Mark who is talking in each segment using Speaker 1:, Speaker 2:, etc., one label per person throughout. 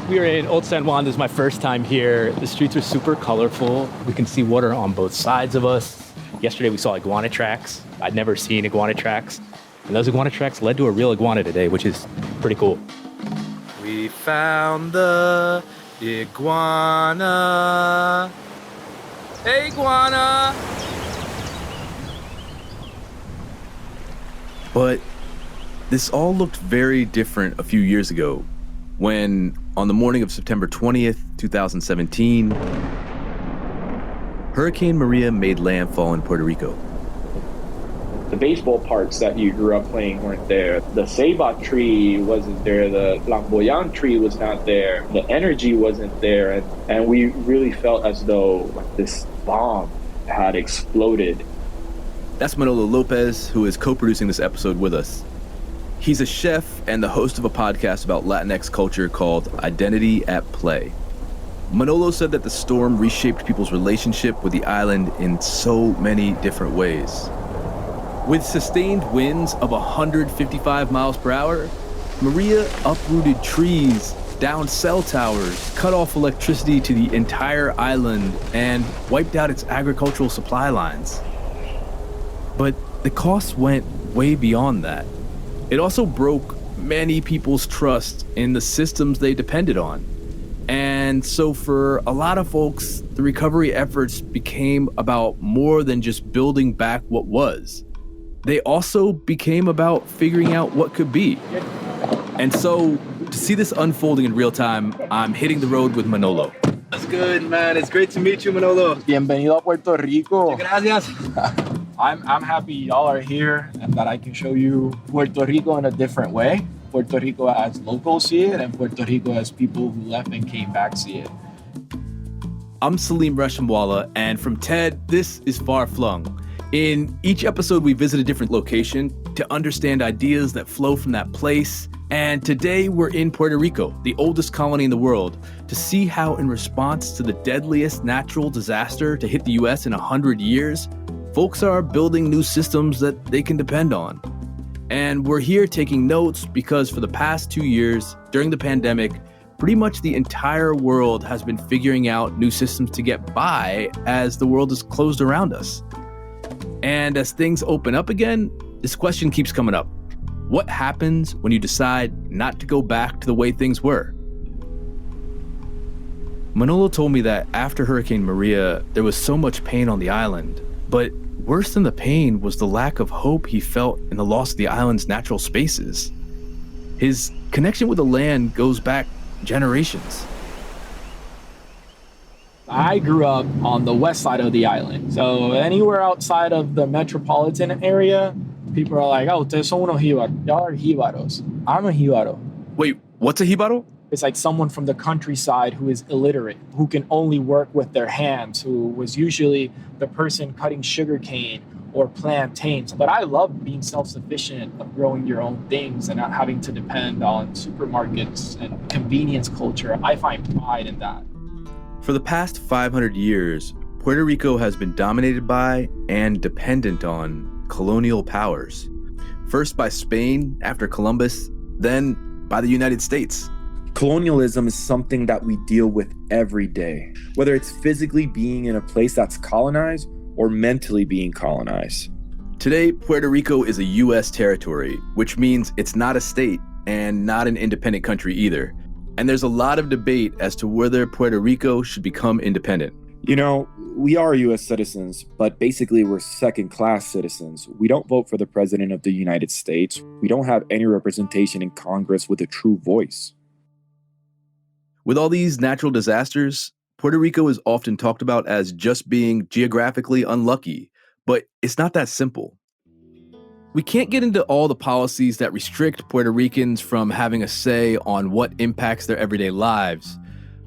Speaker 1: We are in Old San Juan. This is my first time here. The streets are super colorful. We can see water on both sides of us. Yesterday we saw iguana tracks. I'd never seen iguana tracks. And those iguana tracks led to a real iguana today, which is pretty cool. We found the iguana. Hey, iguana!
Speaker 2: But this all looked very different a few years ago when, on the morning of September 20th, 2017, Hurricane Maria made landfall in Puerto Rico.
Speaker 3: The baseball parks that you grew up playing weren't there. The ceiba tree wasn't there. The flamboyant tree was not there. The energy wasn't there. And we really felt as though like this bomb had exploded.
Speaker 2: That's Manolo Lopez, who is co-producing this episode with us. He's a chef and the host of a podcast about Latinx culture called Identity at Play. Manolo said that the storm reshaped people's relationship with the island in so many different ways. With sustained winds of 155 miles per hour, Maria uprooted trees, downed cell towers, cut off electricity to the entire island, and wiped out its agricultural supply lines. But the costs went way beyond that. It also broke many people's trust in the systems they depended on. And so for a lot of folks, the recovery efforts became about more than just building back what was. They also became about figuring out what could be. And so to see this unfolding in real time, I'm hitting the road with Manolo.
Speaker 4: That's good, man. It's great to meet you, Manolo.
Speaker 5: Bienvenido a Puerto Rico.
Speaker 4: Gracias.
Speaker 5: I'm happy y'all are here and that I can show you Puerto Rico in a different way. Puerto Rico as locals see it and Puerto Rico as people who left and came back see it.
Speaker 2: I'm Salim Reshamwala, and from TED, this is Far Flung. In each episode, we visit a different location to understand ideas that flow from that place. And today we're in Puerto Rico, the oldest colony in the world, to see how in response to the deadliest natural disaster to hit the US in 100 years, folks are building new systems that they can depend on. And we're here taking notes because for the past 2 years, during the pandemic, pretty much the entire world has been figuring out new systems to get by as the world is closed around us. And as things open up again, this question keeps coming up. What happens when you decide not to go back to the way things were? Manolo told me that after Hurricane Maria, there was so much pain on the island, but worse than the pain was the lack of hope he felt in the loss of the island's natural spaces. His connection with the land goes back generations.
Speaker 5: I grew up on the west side of the island. So anywhere outside of the metropolitan area, people are like, oh, ustedes son unos jíbaros. Y'all are jíbaros. I'm a jíbaro.
Speaker 2: Wait, what's a jíbaro?
Speaker 5: It's like someone from the countryside who is illiterate, who can only work with their hands, who was usually the person cutting sugarcane or plantains. But I love being self-sufficient, of growing your own things and not having to depend on supermarkets and convenience culture. I find pride in that.
Speaker 2: For the past 500 years, Puerto Rico has been dominated by and dependent on colonial powers. First by Spain after Columbus, then by the United States.
Speaker 6: Colonialism is something that we deal with every day, whether it's physically being in a place that's colonized or mentally being colonized.
Speaker 2: Today, Puerto Rico is a U.S. territory, which means it's not a state and not an independent country either. And there's a lot of debate as to whether Puerto Rico should become independent.
Speaker 6: You know, we are U.S. citizens, but basically we're second-class citizens. We don't vote for the president of the United States. We don't have any representation in Congress with a true voice.
Speaker 2: With all these natural disasters, Puerto Rico is often talked about as just being geographically unlucky, but it's not that simple. We can't get into all the policies that restrict Puerto Ricans from having a say on what impacts their everyday lives.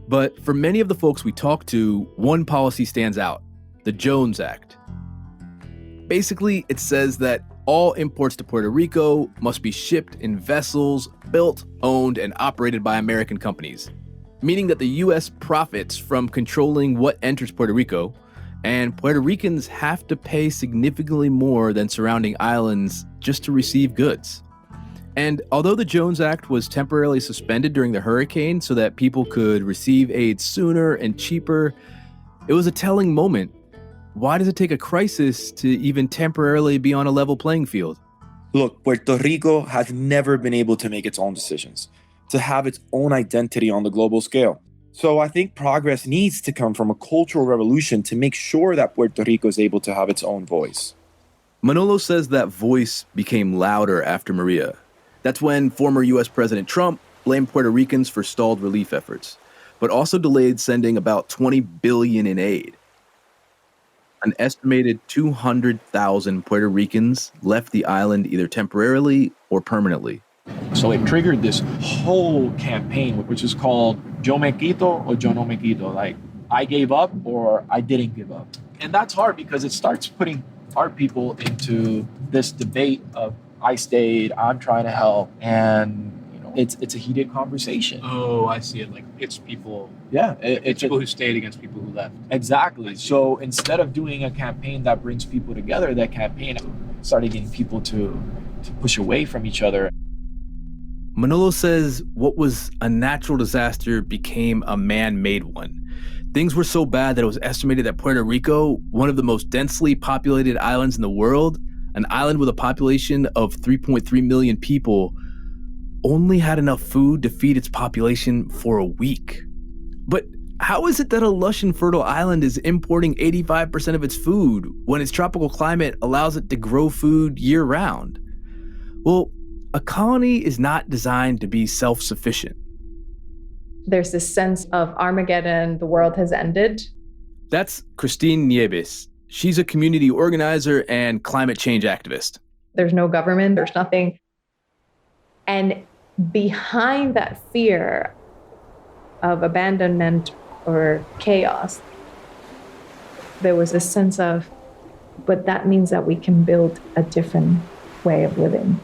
Speaker 2: But for many of the folks we talk to, one policy stands out: the Jones Act. Basically, it says that all imports to Puerto Rico must be shipped in vessels built, owned, and operated by American companies, meaning that the U.S. profits from controlling what enters Puerto Rico, and Puerto Ricans have to pay significantly more than surrounding islands just to receive goods. And although the Jones Act was temporarily suspended during the hurricane so that people could receive aid sooner and cheaper, it was a telling moment. Why does it take a crisis to even temporarily be on a level playing field?
Speaker 6: Look, Puerto Rico has never been able to make its own decisions, to have its own identity on the global scale. So I think progress needs to come from a cultural revolution to make sure that Puerto Rico is able to have its own voice.
Speaker 2: Manolo says that voice became louder after Maria. That's when former U.S. President Trump blamed Puerto Ricans for stalled relief efforts, but also delayed sending about $20 billion in aid. An estimated 200,000 Puerto Ricans left the island either temporarily or permanently.
Speaker 5: So it triggered this whole campaign, which is called Yo me quito or Yo no me quito, like I gave up or I didn't give up. And that's hard because it starts putting our people into this debate of I stayed, I'm trying to help, and it's a heated conversation.
Speaker 1: Oh, I see it. Like it's people.
Speaker 5: Yeah,
Speaker 1: It's people who stayed against people who left.
Speaker 5: Exactly. So instead of doing a campaign that brings people together, that campaign started getting people to push away from each other.
Speaker 2: Manolo says what was a natural disaster became a man-made one. Things were so bad that it was estimated that Puerto Rico, one of the most densely populated islands in the world, an island with a population of 3.3 million people, only had enough food to feed its population for a week. But how is it that a lush and fertile island is importing 85% of its food when its tropical climate allows it to grow food year-round? Well, a colony is not designed to be self-sufficient.
Speaker 7: There's this sense of Armageddon, the world has ended.
Speaker 2: That's Christine Nieves. She's a community organizer and climate change activist.
Speaker 7: There's no government, there's nothing. And behind that fear of abandonment or chaos, there was a sense of, but that means that we can build a different way of living.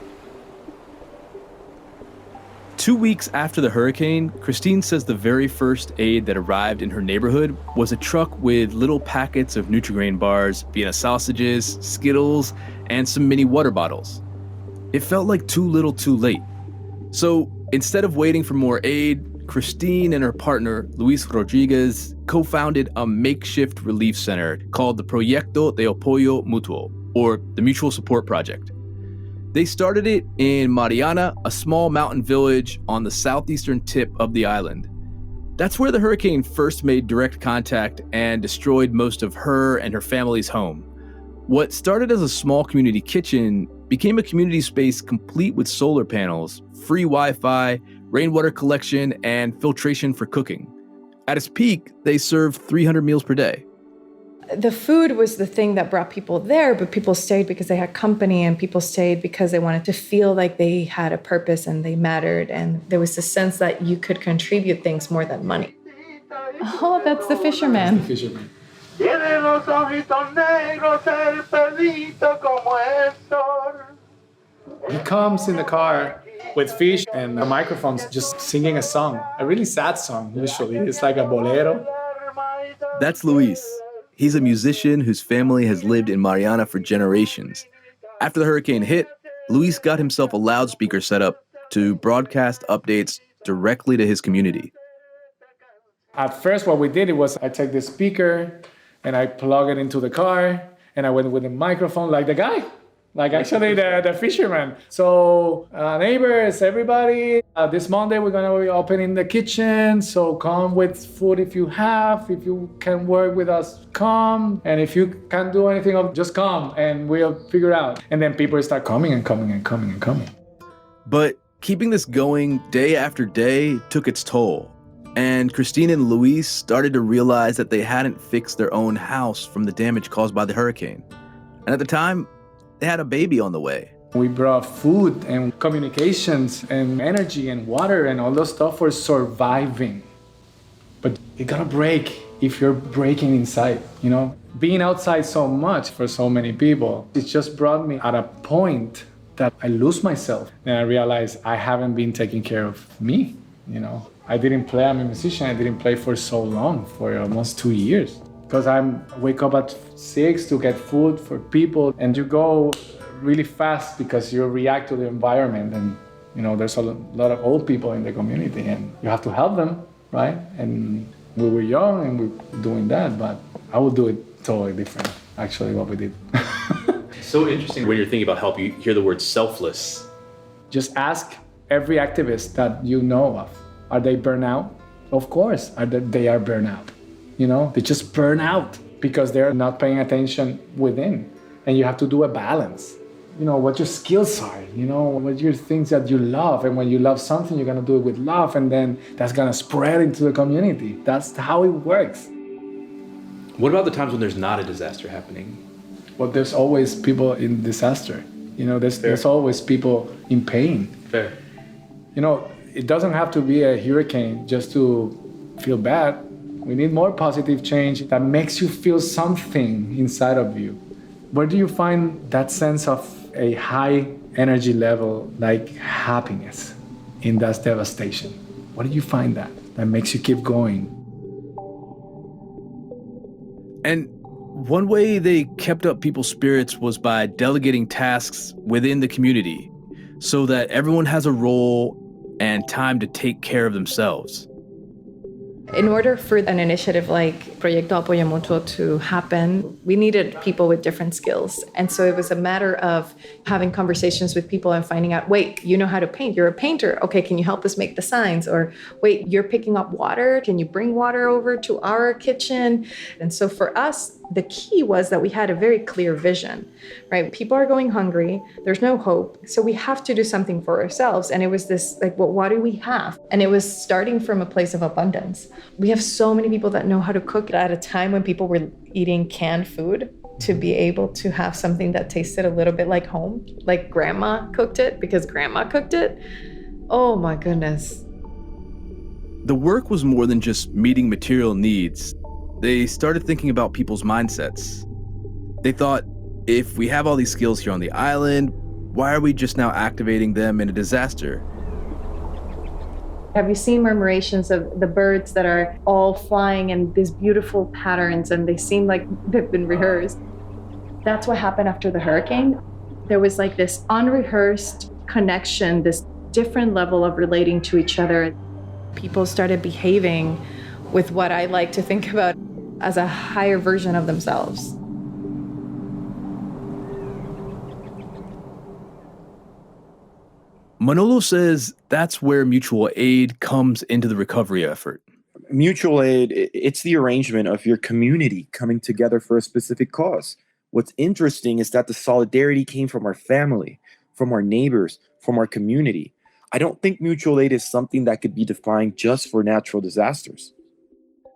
Speaker 2: 2 weeks after the hurricane, Christine says the very first aid that arrived in her neighborhood was a truck with little packets of Nutri-Grain bars, Vienna sausages, Skittles, and some mini water bottles. It felt like too little too late. So instead of waiting for more aid, Christine and her partner, Luis Rodriguez, co-founded a makeshift relief center called the Proyecto de Apoyo Mutuo, or the Mutual Support Project. They started it in Mariana, a small mountain village on the southeastern tip of the island. That's where the hurricane first made direct contact and destroyed most of her and her family's home. What started as a small community kitchen became a community space complete with solar panels, free Wi-Fi, rainwater collection, and filtration for cooking. At its peak, they served 300 meals per day.
Speaker 7: The food was the thing that brought people there, but people stayed because they had company, and people stayed because they wanted to feel like they had a purpose and they mattered. And there was a sense that you could contribute things more than money. Oh, that's the fisherman.
Speaker 1: The fisherman.
Speaker 8: He comes in the car with fish and the microphones just singing a song, a really sad song usually. It's like a bolero.
Speaker 2: That's Luis. He's a musician whose family has lived in Mariana for generations. After the hurricane hit, Luis got himself a loudspeaker set up to broadcast updates directly to his community.
Speaker 8: At first, what we did was I take the speaker and I plug it into the car and I went with the microphone like the guy, like actually the fisherman. So neighbors, everybody, this Monday we're going to be opening the kitchen. So come with food if you have. If you can work with us, come. And if you can't do anything, just come and we'll figure out. And then people start coming and coming and coming and coming.
Speaker 2: But keeping this going day after day took its toll. And Christine and Luis started to realize that they hadn't fixed their own house from the damage caused by the hurricane. And at the time, they had a baby on the way.
Speaker 8: We brought food and communications and energy and water and all those stuff for surviving. But you gotta break if you're breaking inside, you know? Being outside so much for so many people, it just brought me at a point that I lose myself. And I realized I haven't been taking care of me, you know? I didn't play, I'm a musician, I didn't play for so long, for almost 2 years. Because I wake up at 6 to get food for people, and you go really fast because you react to the environment, and You know, there's a lot of old people in the community and you have to help them, right? And we were young and we're doing that, but I would do it totally different, actually, what we did.
Speaker 1: So interesting when you're thinking about help, you hear the word selfless.
Speaker 8: Just ask every activist that you know of. Are they burnt out? Of course, they are burnt out. You know, they just burn out because they're not paying attention within. And you have to do a balance. You know, what your skills are, you know, what your things that you love. And when you love something, you're going to do it with love. And then that's going to spread into the community. That's how it works.
Speaker 1: What about the times when there's not a disaster happening?
Speaker 8: Well, there's always people in disaster. You know, there's always people in pain.
Speaker 1: Fair.
Speaker 8: You know, it doesn't have to be a hurricane just to feel bad. We need more positive change that makes you feel something inside of you. Where do you find that sense of a high energy level, like happiness in that devastation? Where do you find that makes you keep going?
Speaker 2: And one way they kept up people's spirits was by delegating tasks within the community so that everyone has a role and time to take care of themselves.
Speaker 7: In order for an initiative like Proyecto Apoyo Mutuo to happen, we needed people with different skills. And so it was a matter of having conversations with people and finding out, wait, you know how to paint, you're a painter. Okay, can you help us make the signs? Or wait, you're picking up water, can you bring water over to our kitchen? And so for us, the key was that we had a very clear vision, right? People are going hungry, there's no hope, so we have to do something for ourselves. And it was this, like, well, what do we have? And it was starting from a place of abundance. We have so many people that know how to cook at a time when people were eating canned food. To be able to have something that tasted a little bit like home, like grandma cooked it, because grandma cooked it. Oh my goodness.
Speaker 2: The work was more than just meeting material needs. They started thinking about people's mindsets. They thought, if we have all these skills here on the island, why are we just now activating them in a disaster?
Speaker 7: Have you seen murmurations of the birds that are all flying in these beautiful patterns and they seem like they've been rehearsed? That's what happened after the hurricane. There was like this unrehearsed connection, this different level of relating to each other. People started behaving with what I like to think about as a higher version of themselves.
Speaker 2: Manolo says that's where mutual aid comes into the recovery effort.
Speaker 6: Mutual aid, it's the arrangement of your community coming together for a specific cause. What's interesting is that the solidarity came from our family, from our neighbors, from our community. I don't think mutual aid is something that could be defined just for natural disasters.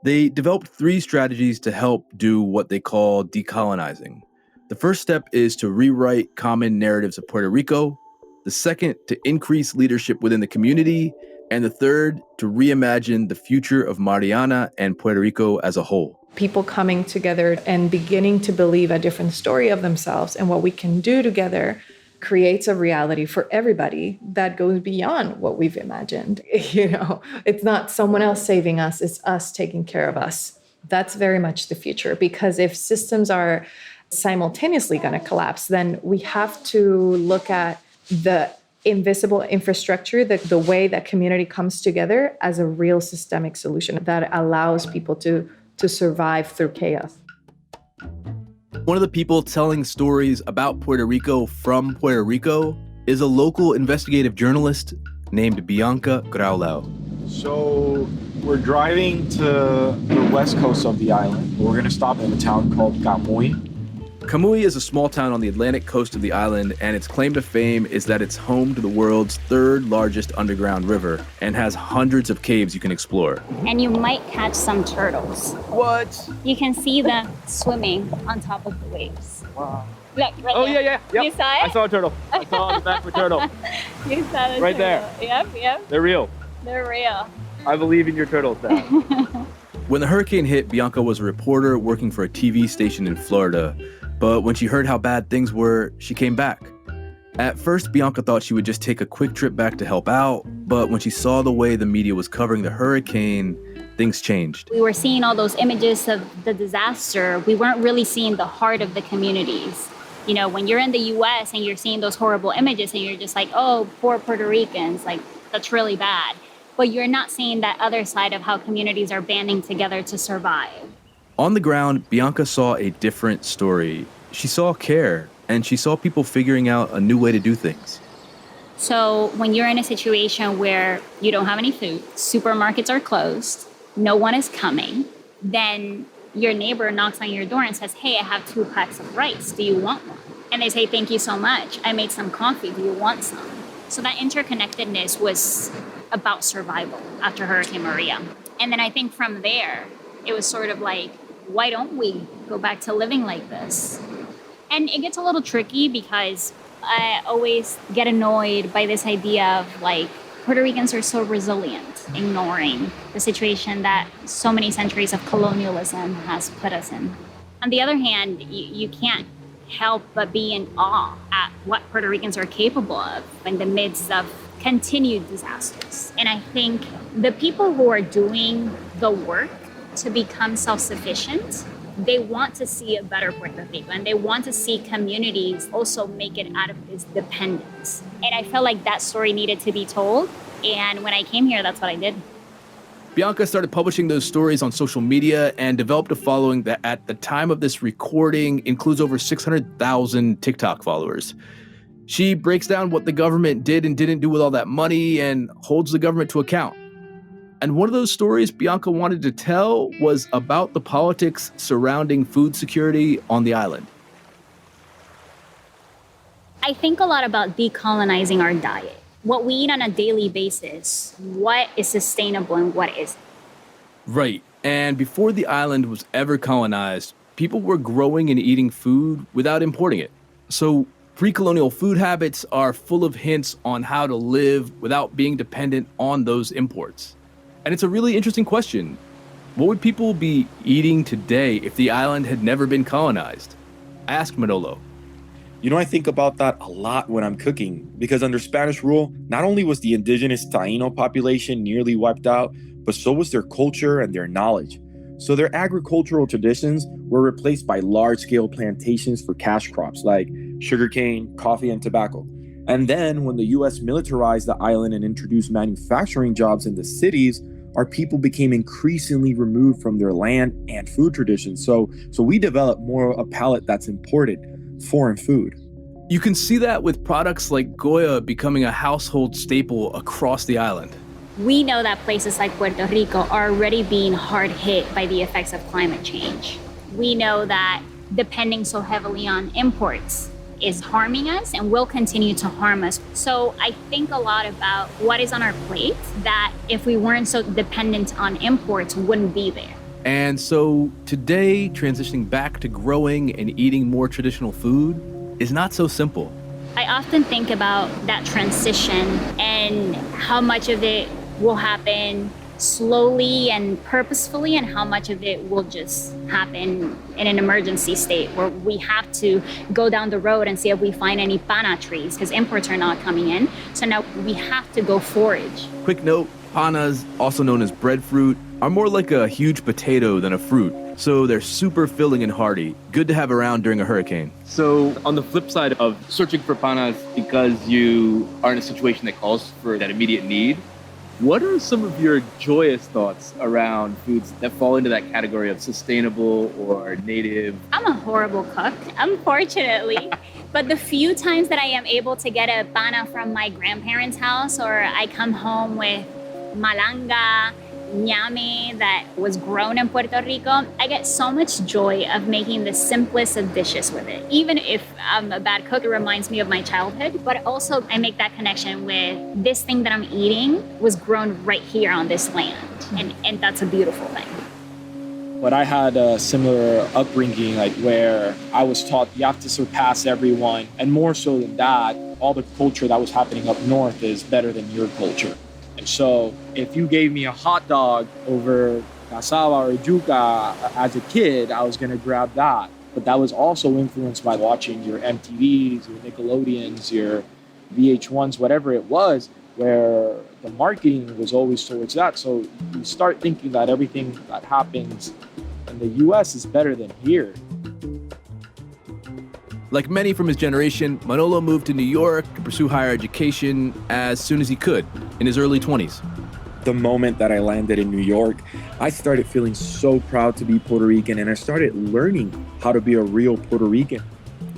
Speaker 2: They developed 3 strategies to help do what they call decolonizing. The first step is to rewrite common narratives of Puerto Rico. The second, to increase leadership within the community. And the third, to reimagine the future of Mariana and Puerto Rico as a whole.
Speaker 7: People coming together and beginning to believe a different story of themselves and what we can do together creates a reality for everybody that goes beyond what we've imagined. You know, it's not someone else saving us, it's us taking care of us. That's very much the future, because if systems are simultaneously going to collapse, then we have to look at the invisible infrastructure, the way that community comes together as a real systemic solution that allows people to survive through chaos.
Speaker 2: One of the people telling stories about Puerto Rico from Puerto Rico is a local investigative journalist named Bianca Graulao.
Speaker 5: So we're driving to the west coast of the island. We're going to stop in a town called Camuy.
Speaker 2: Camuy is a small town on the Atlantic coast of the island, and its claim to fame is that it's home to the world's 3rd largest underground river and has hundreds of caves you can explore.
Speaker 9: And you might catch some turtles.
Speaker 2: What?
Speaker 9: You can see them swimming on top of the waves.
Speaker 5: Wow.
Speaker 9: Look, right
Speaker 3: Oh,
Speaker 9: there.
Speaker 3: yeah.
Speaker 9: You saw it?
Speaker 3: I saw a turtle. I saw the back of a turtle.
Speaker 9: You saw the
Speaker 3: Right
Speaker 9: turtle.
Speaker 3: there.
Speaker 9: Yep.
Speaker 3: They're real.
Speaker 9: They're real.
Speaker 3: I believe in your turtles now.
Speaker 2: When the hurricane hit, Bianca was a reporter working for a TV station in Florida. But when she heard how bad things were, she came back. At first, Bianca thought she would just take a quick trip back to help out. But when she saw the way the media was covering the hurricane, things changed.
Speaker 9: We were seeing all those images of the disaster. We weren't really seeing the heart of the communities. You know, when you're in the US and you're seeing those horrible images and you're just like, oh, poor Puerto Ricans, like that's really bad. But you're not seeing that other side of how communities are banding together to survive.
Speaker 2: On the ground, Bianca saw a different story. She saw care, and she saw people figuring out a new way to do things.
Speaker 9: So when you're in a situation where you don't have any food, supermarkets are closed, no one is coming, then your neighbor knocks on your door and says, hey, I have 2 packs of rice. Do you want one? And they say, thank you so much. I made some coffee. Do you want some? So that interconnectedness was about survival after Hurricane Maria. And then I think from there, it was sort of like, why don't we go back to living like this? And it gets a little tricky because I always get annoyed by this idea of like, Puerto Ricans are so resilient, ignoring the situation that so many centuries of colonialism has put us in. On the other hand, you can't help but be in awe at what Puerto Ricans are capable of in the midst of continued disasters. And I think the people who are doing the work to become self-sufficient, they want to see a better Puerto Rico, and they want to see communities also make it out of this dependence. And I felt like that story needed to be told. And when I came here, that's what I did.
Speaker 2: Bianca started publishing those stories on social media and developed a following that at the time of this recording includes over 600,000 TikTok followers. She breaks down what the government did and didn't do with all that money and holds the government to account. And one of those stories Bianca wanted to tell was about the politics surrounding food security on the island.
Speaker 9: I think a lot about decolonizing our diet. What we eat on a daily basis, what is sustainable and what isn't.
Speaker 2: Right. And before the island was ever colonized, people were growing and eating food without importing it. So pre-colonial food habits are full of hints on how to live without being dependent on those imports. And it's a really interesting question. What would people be eating today if the island had never been colonized? I asked Manolo.
Speaker 6: You know, I think about that a lot when I'm cooking, because under Spanish rule, not only was the indigenous Taino population nearly wiped out, but so was their culture and their knowledge. So their agricultural traditions were replaced by large-scale plantations for cash crops like sugarcane, coffee, and tobacco. And then when the U.S. militarized the island and introduced manufacturing jobs in the cities, our people became increasingly removed from their land and food traditions. So we developed more a palate that's imported, foreign food.
Speaker 2: You can see that with products like Goya becoming a household staple across the island.
Speaker 9: We know that places like Puerto Rico are already being hard hit by the effects of climate change. We know that depending so heavily on imports is harming us and will continue to harm us. So I think a lot about what is on our plate that if we weren't so dependent on imports wouldn't be there.
Speaker 2: And so today, transitioning back to growing and eating more traditional food is not so simple.
Speaker 9: I often think about that transition and how much of it will happen slowly and purposefully and how much of it will just happen in an emergency state where we have to go down the road and see if we find any pana trees because imports are not coming in. So now we have to go forage.
Speaker 2: Quick note, panas, also known as breadfruit, are more like a huge potato than a fruit. So they're super filling and hearty. Good to have around during a hurricane.
Speaker 1: So on the flip side of searching for panas because you are in a situation that calls for that immediate need, what are some of your joyous thoughts around foods that fall into that category of sustainable or native?
Speaker 9: I'm a horrible cook, unfortunately. But the few times that I am able to get a pana from my grandparents' house or I come home with malanga, ñame that was grown in Puerto Rico, I get so much joy of making the simplest of dishes with it. Even if I'm a bad cook, it reminds me of my childhood, but also I make that connection with this thing that I'm eating was grown right here on this land, and that's a beautiful thing.
Speaker 5: But I had a similar upbringing, like where I was taught you have to surpass everyone, and more so than that, all the culture that was happening up north is better than your culture. And so if you gave me a hot dog over cassava or yuca as a kid, I was going to grab that. But that was also influenced by watching your MTVs, your Nickelodeons, your VH1s, whatever it was, where the marketing was always towards that. So you start thinking that everything that happens in the US is better than here.
Speaker 2: Like many from his generation, Manolo moved to New York to pursue higher education as soon as he could, in his early 20s.
Speaker 6: The moment that I landed in New York, I started feeling so proud to be Puerto Rican, and I started learning how to be a real Puerto Rican.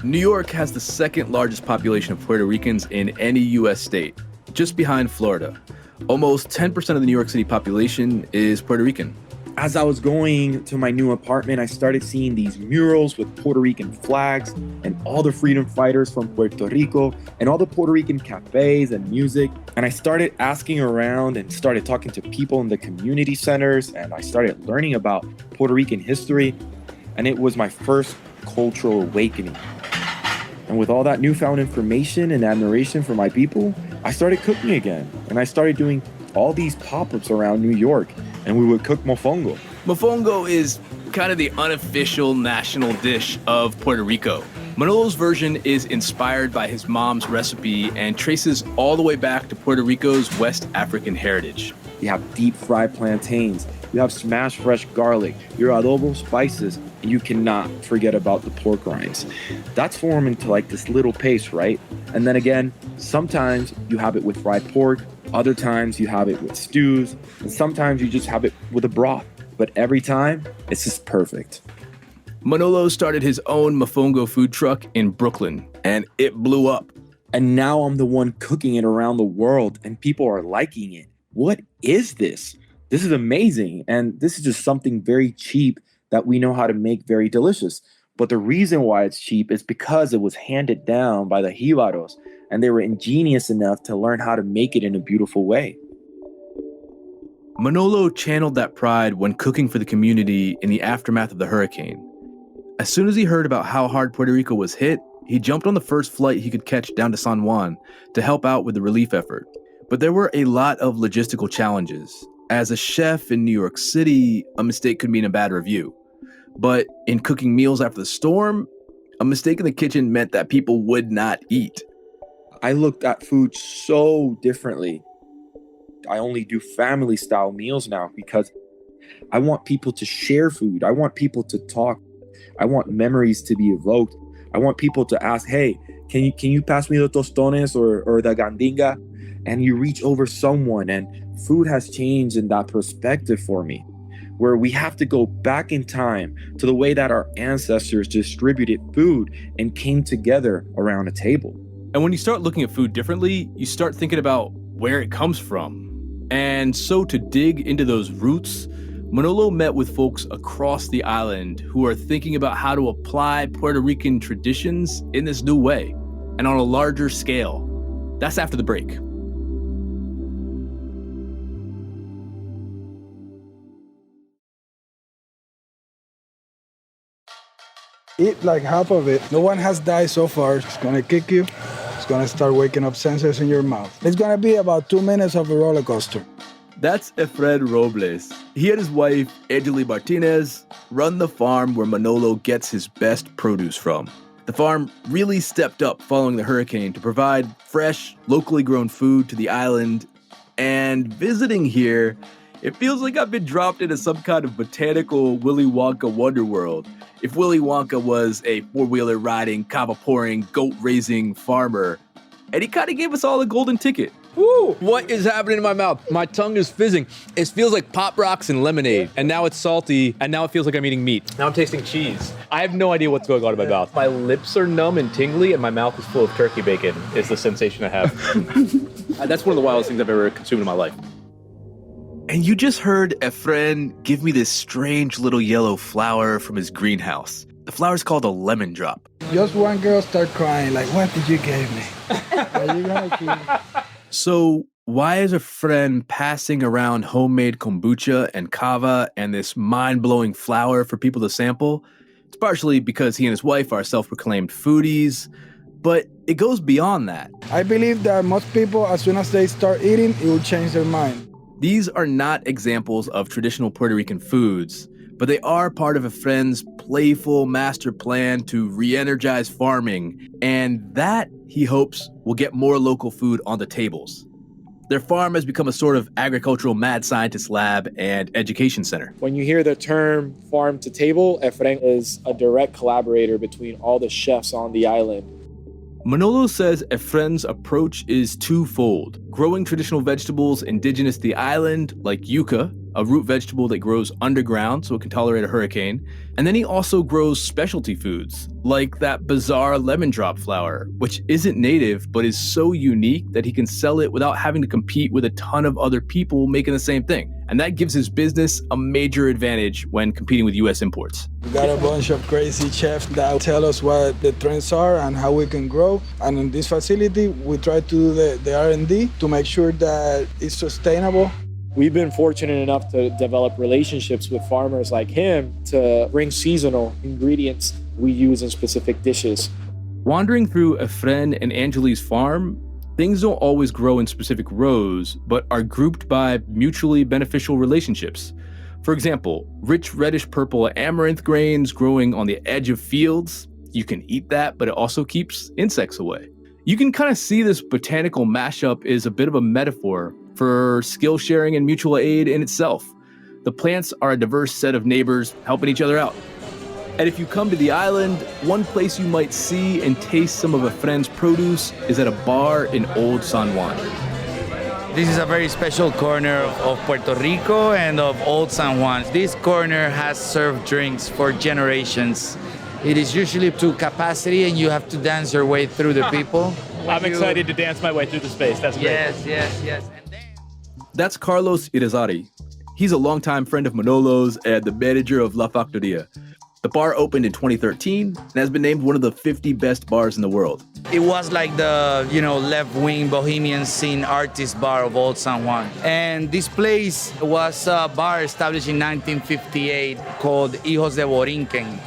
Speaker 2: New York has the second largest population of Puerto Ricans in any U.S. state, just behind Florida. Almost 10% of the New York City population is Puerto Rican.
Speaker 6: As I was going to my new apartment, I started seeing these murals with Puerto Rican flags and all the freedom fighters from Puerto Rico and all the Puerto Rican cafes and music. And I started asking around and started talking to people in the community centers, and I started learning about Puerto Rican history. And it was my first cultural awakening. And with all that newfound information and admiration for my people, I started cooking again. And I started doing all these pop-ups around New York, and we would cook Mofongo.
Speaker 2: Mofongo is kind of the unofficial national dish of Puerto Rico. Manolo's version is inspired by his mom's recipe and traces all the way back to Puerto Rico's West African heritage.
Speaker 6: You have deep-fried plantains, you have smashed fresh garlic, your adobo spices, and you cannot forget about the pork rinds. That's formed into like this little paste, right? And then again, sometimes you have it with fried pork, other times you have it with stews, and sometimes you just have it with a broth. But every time, it's just perfect.
Speaker 2: Manolo started his own Mofongo food truck in Brooklyn, and it blew up.
Speaker 6: And now I'm the one cooking it around the world, and people are liking it. What is this? This is amazing. And this is just something very cheap that we know how to make very delicious. But the reason why it's cheap is because it was handed down by the Jibaros, and they were ingenious enough to learn how to make it in a beautiful way.
Speaker 2: Manolo channeled that pride when cooking for the community in the aftermath of the hurricane. As soon as he heard about how hard Puerto Rico was hit, he jumped on the first flight he could catch down to San Juan to help out with the relief effort. But there were a lot of logistical challenges. As a chef in New York City, a mistake could mean a bad review. But in cooking meals after the storm, a mistake in the kitchen meant that people would not eat.
Speaker 6: I looked at food so differently. I only do family style meals now because I want people to share food. I want people to talk. I want memories to be evoked. I want people to ask, hey, can you pass me the tostones or the gandinga? And you reach over someone, and food has changed in that perspective for me, where we have to go back in time to the way that our ancestors distributed food and came together around a table.
Speaker 2: And when you start looking at food differently, you start thinking about where it comes from. And so to dig into those roots, Manolo met with folks across the island who are thinking about how to apply Puerto Rican traditions in this new way and on a larger scale. That's after the break.
Speaker 10: Eat like half of it. No one has died so far. It's gonna kick you. It's gonna start waking up sensors in your mouth. It's gonna be about 2 minutes of a roller coaster.
Speaker 2: That's Efred Robles. He and his wife, Angeli Martinez, run the farm where Manolo gets his best produce from. The farm really stepped up following the hurricane to provide fresh, locally grown food to the island. And visiting here, it feels like I've been dropped into some kind of botanical Willy Wonka wonderworld. If Willy Wonka was a four-wheeler riding, kava pouring, goat raising farmer, and he kind of gave us all a golden ticket.
Speaker 1: Woo! What is happening in my mouth? My tongue is fizzing. It feels like Pop Rocks and lemonade. And now it's salty, and now it feels like I'm eating meat. Now I'm tasting cheese. I have no idea what's going on in my mouth. My lips are numb and tingly, and my mouth is full of turkey bacon, is the sensation I have. That's one of the wildest things I've ever consumed in my life.
Speaker 2: And you just heard Efren give me this strange little yellow flower from his greenhouse. The flower's called a lemon drop.
Speaker 10: Just one girl start crying, like, what did you give me? Are you gonna keep...
Speaker 2: So why is Efren passing around homemade kombucha and kava and this mind-blowing flower for people to sample? It's partially because he and his wife are self-proclaimed foodies, but it goes beyond that.
Speaker 10: I believe that most people, as soon as they start eating, it will change their mind.
Speaker 2: These are not examples of traditional Puerto Rican foods, but they are part of Efren's playful master plan to re-energize farming, and that, he hopes, will get more local food on the tables. Their farm has become a sort of agricultural mad scientist lab and education center.
Speaker 5: When you hear the term farm to table, Efren is a direct collaborator between all the chefs on the island.
Speaker 2: Manolo says Efren's approach is twofold: growing traditional vegetables indigenous to the island, like yuca, a root vegetable that grows underground so it can tolerate a hurricane. And then he also grows specialty foods, like that bizarre lemon drop flower, which isn't native but is so unique that he can sell it without having to compete with a ton of other people making the same thing. And that gives his business a major advantage when competing with US imports.
Speaker 10: We got a bunch of crazy chefs that tell us what the trends are and how we can grow. And in this facility, we try to do the R&D to make sure that it's sustainable.
Speaker 5: We've been fortunate enough to develop relationships with farmers like him to bring seasonal ingredients we use in specific dishes.
Speaker 2: Wandering through Efren and Angeli's farm, things don't always grow in specific rows, but are grouped by mutually beneficial relationships. For example, rich reddish-purple amaranth grains growing on the edge of fields. You can eat that, but it also keeps insects away. You can kind of see this botanical mashup is a bit of a metaphor for skill sharing and mutual aid in itself. The plants are a diverse set of neighbors helping each other out. And if you come to the island, one place you might see and taste some of Efren's produce is at a bar in Old San Juan.
Speaker 11: This is a very special corner of Puerto Rico and of Old San Juan. This corner has served drinks for generations. It is usually to capacity and you have to dance your way through the people.
Speaker 1: I'm excited to dance my way through the space. That's great.
Speaker 11: Yes.
Speaker 2: That's Carlos Irizarry. He's a longtime friend of Manolo's and the manager of La Factoria. The bar opened in 2013 and has been named one of the 50 best bars in the world.
Speaker 11: It was like the, left-wing bohemian scene artist bar of Old San Juan. And this place was a bar established in 1958 called Hijos de Borinquen.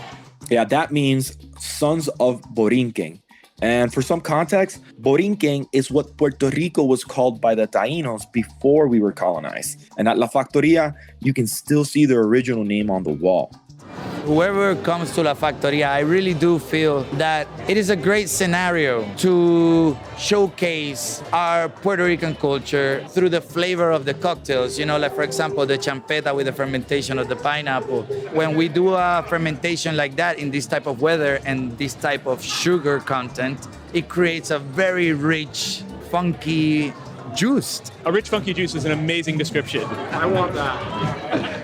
Speaker 6: Yeah, that means sons of Borinquen. And for some context, Borinquen is what Puerto Rico was called by the Taínos before we were colonized. And at La Factoria, you can still see the original name on the wall.
Speaker 11: Whoever comes to La Factoria, I really do feel that it is a great scenario to showcase our Puerto Rican culture through the flavor of the cocktails. Like for example, the champeta with the fermentation of the pineapple. When we do a fermentation like that in this type of weather and this type of sugar content, it creates a very rich, funky juice.
Speaker 1: A rich, funky juice is an amazing description.
Speaker 5: I want that.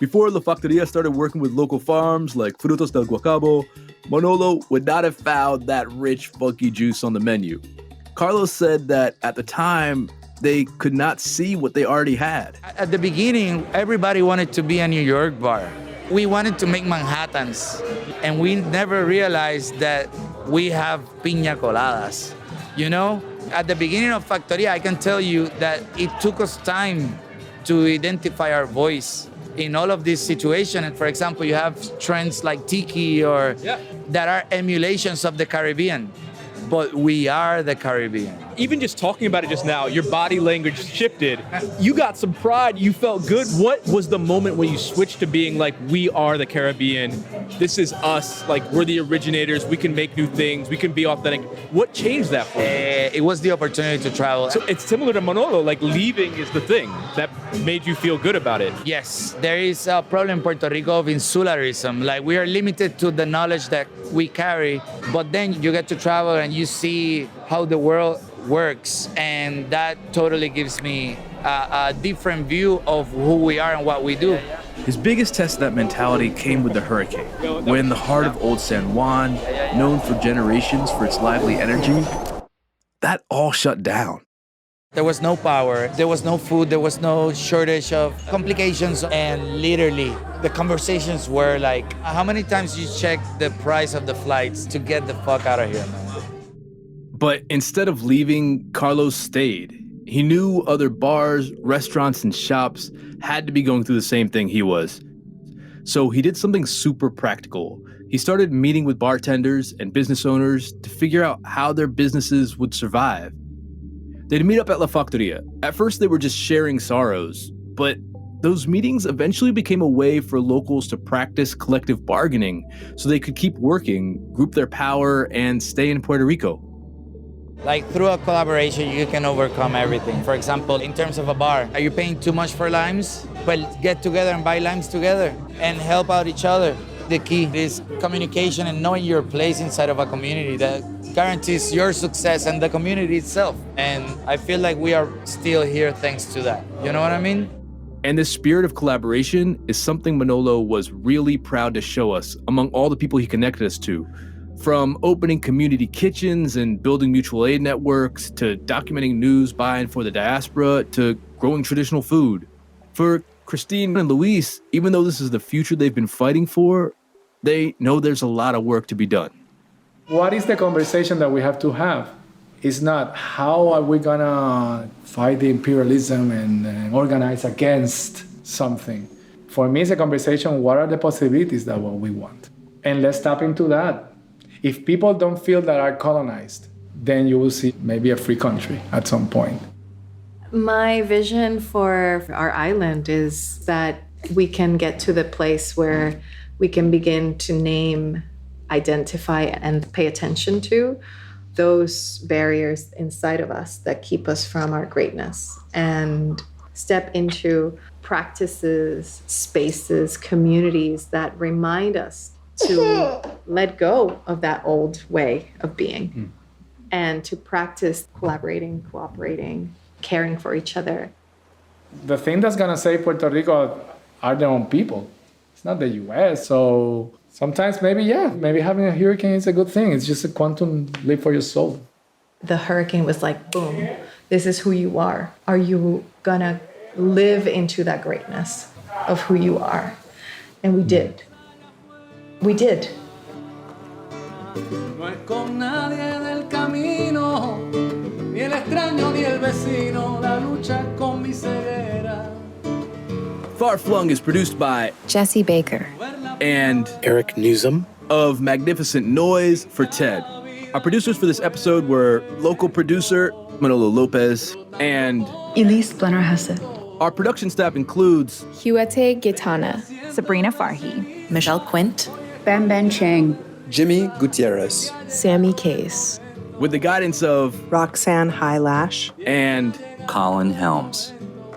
Speaker 2: Before La Factoria started working with local farms like Frutos del Guacabo, Manolo would not have found that rich, funky juice on the menu. Carlos said that at the time, they could not see what they already had.
Speaker 11: At the beginning, everybody wanted to be a New York bar. We wanted to make Manhattans, and we never realized that we have piña coladas. At the beginning of Factoria, I can tell you that it took us time to identify our voice in all of these situations. And for example, you have trends like tiki or that are emulations of the Caribbean, but we are the Caribbean.
Speaker 1: Even just talking about it just now, your body language shifted. You got some pride. You felt good. What was the moment when you switched to being like, we are the Caribbean? This is us. Like, we're the originators. We can make new things. We can be authentic. What changed that for you?
Speaker 11: It was the opportunity to travel.
Speaker 1: So it's similar to Manolo. Like, leaving is the thing that made you feel good about it.
Speaker 11: Yes, there is a problem in Puerto Rico of insularism. Like, we are limited to the knowledge that we carry, but then you get to travel and you see how the world works, and that totally gives me a different view of who we are and what we do.
Speaker 2: His biggest test of that mentality came with the hurricane, when the heart of Old San Juan, known for generations for its lively energy, that all shut down.
Speaker 11: There was no power, there was no food, there was no shortage of complications, and literally the conversations were like, how many times you check the price of the flights to get the fuck out of here, man?
Speaker 2: But instead of leaving, Carlos stayed. He knew other bars, restaurants, and shops had to be going through the same thing he was. So he did something super practical. He started meeting with bartenders and business owners to figure out how their businesses would survive. They'd meet up at La Factoria. At first, they were just sharing sorrows, but those meetings eventually became a way for locals to practice collective bargaining so they could keep working, group their power, and stay in Puerto Rico.
Speaker 11: Like through a collaboration, you can overcome everything. For example, in terms of a bar, are you paying too much for limes? Well, get together and buy limes together and help out each other. The key is communication and knowing your place inside of a community that guarantees your success and the community itself. And I feel like we are still here thanks to that. You know what I mean?
Speaker 2: And this spirit of collaboration is something Manolo was really proud to show us among all the people he connected us to. From opening community kitchens and building mutual aid networks, to documenting news by and for the diaspora, to growing traditional food. For Christine and Luis, even though this is the future they've been fighting for, they know there's a lot of work to be done.
Speaker 8: What is the conversation that we have to have? It's not how are we gonna fight the imperialism and organize against something. For me, it's a conversation, what are the possibilities that what we want? And let's tap into that. If people don't feel that are colonized, then you will see maybe a free country at some point.
Speaker 7: My vision for our island is that we can get to the place where we can begin to name, identify, and pay attention to those barriers inside of us that keep us from our greatness, and step into practices, spaces, communities that remind us to let go of that old way of being and to practice collaborating, cooperating, caring for each other.
Speaker 8: The thing that's gonna save Puerto Rico are their own people. It's not the US. So sometimes maybe having a hurricane is a good thing. It's just a quantum leap for your soul.
Speaker 7: The hurricane was like, boom, this is who you are. Are you gonna live into that greatness of who you are? And we did. We did.
Speaker 12: No es con nadie del camino, ni el extraño ni el vecino, la lucha con mi ceguera.
Speaker 2: Far Flung is produced by
Speaker 13: Jesse Baker
Speaker 2: and
Speaker 14: Eric Newsom
Speaker 2: of Magnificent Noise for TED. Our producers for this episode were local producer Manolo Lopez and
Speaker 13: Elise Blenner-Hesse.
Speaker 2: Our production staff includes
Speaker 13: Huete Gitana,
Speaker 15: Sabrina Farhi,
Speaker 13: Michelle Quint,
Speaker 15: Ben Chang,
Speaker 14: Jimmy Gutierrez,
Speaker 13: Sammy Case,
Speaker 2: with the guidance of
Speaker 16: Roxanne Highlash
Speaker 2: and
Speaker 17: Colin Helms.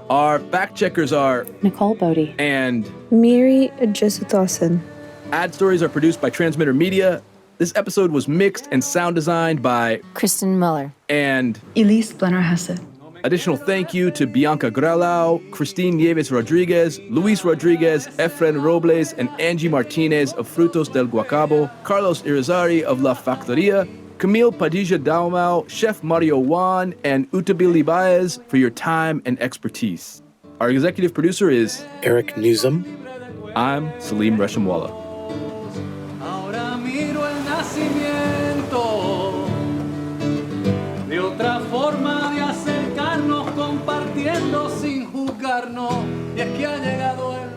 Speaker 2: Our fact checkers are
Speaker 16: Nicole Bodie
Speaker 2: and
Speaker 16: Miri Jesuthosen.
Speaker 2: Ad stories are produced by Transmitter Media. This episode was mixed and sound designed by
Speaker 13: Kristen Muller
Speaker 2: and
Speaker 13: Elise Blenner-Hesse.
Speaker 2: Additional thank you to Bianca Grelau, Christine Nieves Rodriguez, Luis Rodriguez, Efren Robles, and Angie Martinez of Frutos del Guacabo, Carlos Irizarry of La Factoria, Camille Padilla Daumau, Chef Mario Juan, and Utabili Baez for your time and expertise. Our executive producer is
Speaker 14: Eric Newsom.
Speaker 2: I'm Salim Reshamwala.
Speaker 12: Ahora miro el nacimiento de otra forma de acercarnos, compartiendo sin juzgarnos, y es que ha llegado el